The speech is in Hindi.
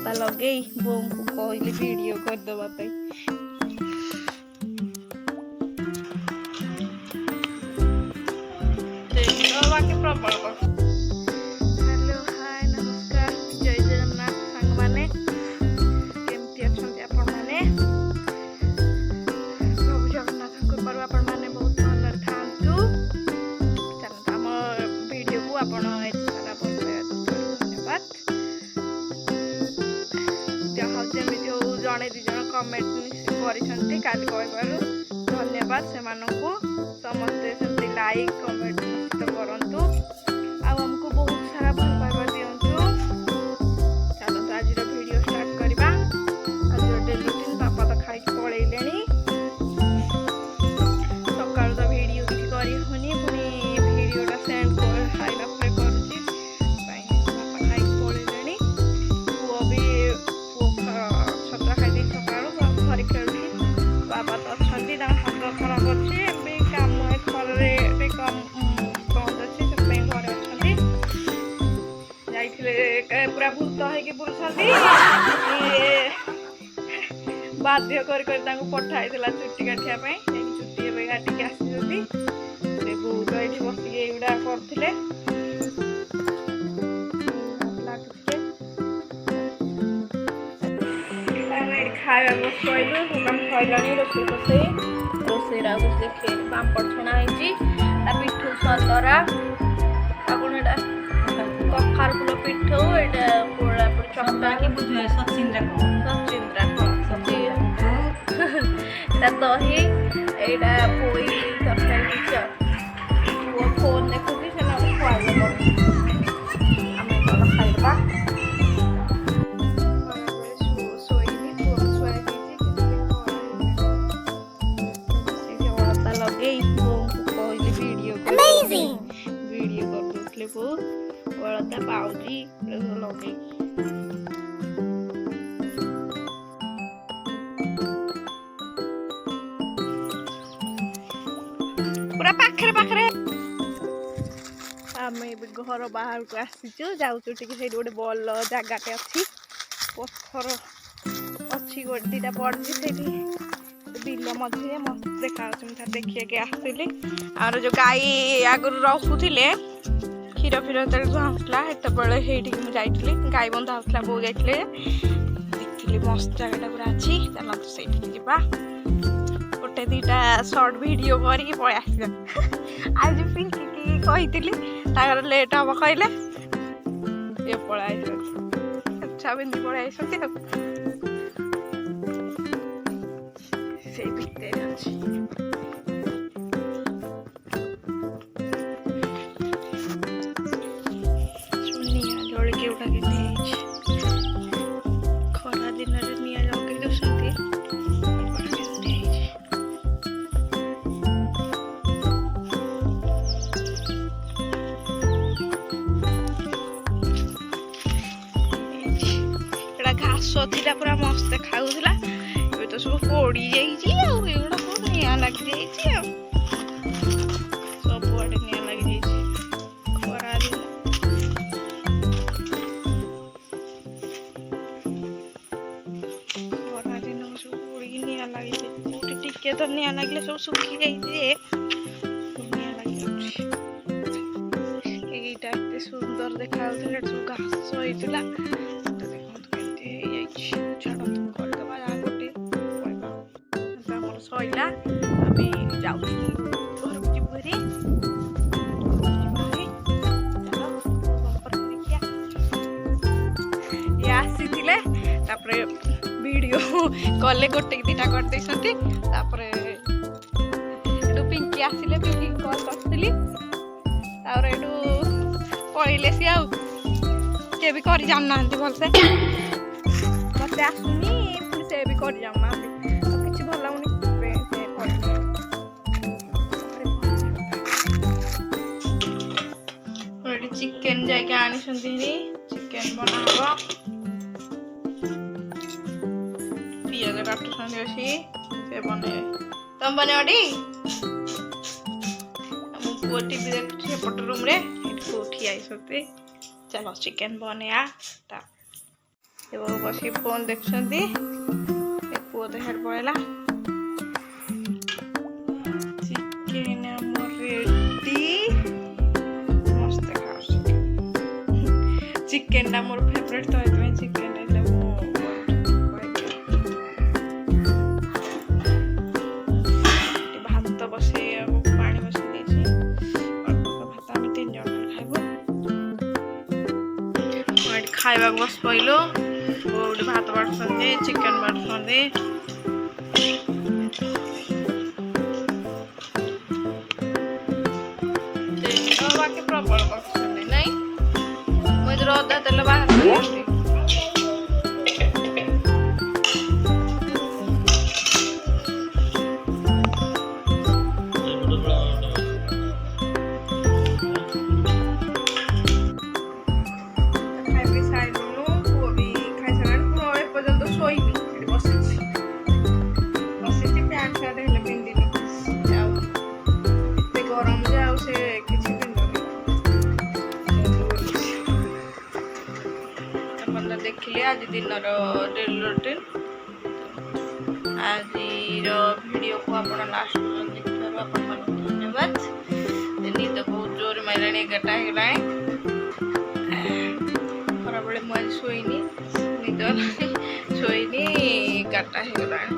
अलता लगे बों को कहली वीडियो कर दबा पे बाकी प्रबल हेलो हाय नमस्कार जय जगन्नाथ सांग माने केमती अछंती आपण माने प्रभु जगन्नाथ को परवा आपण माने बहुत भल थांतु चलता हम वीडियो को आपण एत सारा धन्यवाद जहाँ जमी जो जड़े दी जन कमेंट करिसंती काली कहबार धन्यवाद से मानकु समस्ते सेमती लाइक कमेंट करंतु आ हमको बहुत सारा भल पाइबा दियंतु चलो तो आज वीडियो स्टार्ट करबा आज डेली रूटीन पापा तो खाई पळैलेनी सकाळ तो वीडियो किछ करी होनी पुनी वीडियोटा सेंड कर हाइला प्ले करूची पापा खाई पळैलेनी वो भी छतरा खाई दी सकाळ घरे खेलुची बाबा तो छंदी दा हाथ खराब अछि बे काम घरे बे कम पूरा भूत है बुलूँ बाध्य कर पठाई चुट्टी काटिया चुट्टी काटिक आसी बहुत ये बसिक युवा करते खाया बसलु दुकान सैलानी रोषे बसई रोषेरा बस पापड़ छणा पिठू सतरा कखार फुल पिठू एटा पोड़ा पर चक्का के बुझे सचिंद्रा ता दही एटा पोई तरकारी वो फोन देखुची से ना खुआले पड़े आमे चलो खाइबा सोईनी फोन सोई दीजिए अलता लगे कहली वीडियो कर दोतले को अलता पाउजी लगे पूरा पाखरे पाखरे आम घर बाहर को आसीचु जाऊचु टे गोटे बल जगाटे अच्छी पत्थर अच्छी गोटे दीटा पड़ी से बिल मझे मस्त देखा देखिए आसली आर जो गाई आगुरी रखुले क्षीर फीर जो दुआला से जाइली गाई बंधा होता बो जाइए देखी मस्त जगह पूरा अच्छी चलते से गोटे दीटा सर्ट वीडियो करके पलि आस आज पिंकी कही लेट हम कहले ये पलि अच्छा बिंदी पलि से भितर अच्छी खरा दिन निया लगे दौरान घास थी पूरा मस्त खाऊला तो सब पोड़ी जाइगुड़ा कौन निया लगी सबुआड़े निया लगी खरा दिन खरा दिन सब पोड़ी निया लगी टिके तो निया लगे सब सुखी जाइए एटा एत सुंदर देखा सब घास होता सैला आम जाऊ घर को जीव ये आसी वीडियो कले गोटे दीटा कर पिंकी आसिले पिंकी कल करी पड़े सी आए भी कर जाना भलसे मत आसुनी से भी कर जाना किसी भल लगुनि चिकेन जाके आनी चिकेन बना पियाज काटुन से बने तुम बने पुआ टीवी देखुची एपट रूम रे उठी आई सकते चलो चिकेन बने এবং বসি ফোন দেখুଛନ୍ତି পুଅ ତ ହେad ପଳେଇଲା ଚିକେନ ଆମର ରେଡି ମସ୍ତ ଖାଉଛି ଚିକେନ ଟା ମୋର ଫେଭରେଟ ତ ଏଥିପାଇଁ ଚିକେନ ହେଲେ ମୁଁ ଭାତ ବସେଇବାକୁ ପାଣି ବସେଇ ଦେଇଛି ଭାତ ଆମେ 3 ଜଣ ଖାଇବୁ ଏଠି ଖାଇବାକୁ ବସି ପଇଲୁ ଗୋଟେ ଭାତ ବାଢୁଛନ୍ତି ଚିକେନ ବାଢୁଛନ୍ତି ବାକି ପ୍ରବଳ କରୁଛନ୍ତି ନାଇଁ ମୁଁ ଏଥିରେ ଅଦା ତେଲ ବାହାର କରିଛି ଖାଇପି ସାରିଲୁଣୁ ପୁଅ ବି ଖାଇସାରିଲାଣି ପୁଅ ଏପର୍ଯ୍ୟନ୍ତ ଶୋଇନି ସେଠି ବସିଛି ପ୍ୟାଣ୍ଟ ସାର୍ଟ ହେଲେ ପିନ୍ଧିନି ଆଉ ଏତେ ଗରମ ଯେ ଆଉ ସେ କିଛି ପିନ୍ଧୁନି ଆପଣ ଦେଖିଲେ ଆଜି ଦିନର ଡେଲି ରୁଟିନ୍ ଆଜିର ଭିଡ଼ିଓକୁ ଆପଣ ଲାଷ୍ଟ ପର୍ଯ୍ୟନ୍ତ ଦେଖିଥିବାରୁ ଆପଣମାନଙ୍କୁ ଧନ୍ୟବାଦ ନିଦ ବହୁତ ଜୋରରେ ମାରିଲାଣି 11ଟା ହେଇଗଲାଣି ଖରାବେଳେ ମୁଁ ଆଜି ଶୋଇନି ନିଦ ଶୋଇନି 11ଟା ହେଇଗଲାଣି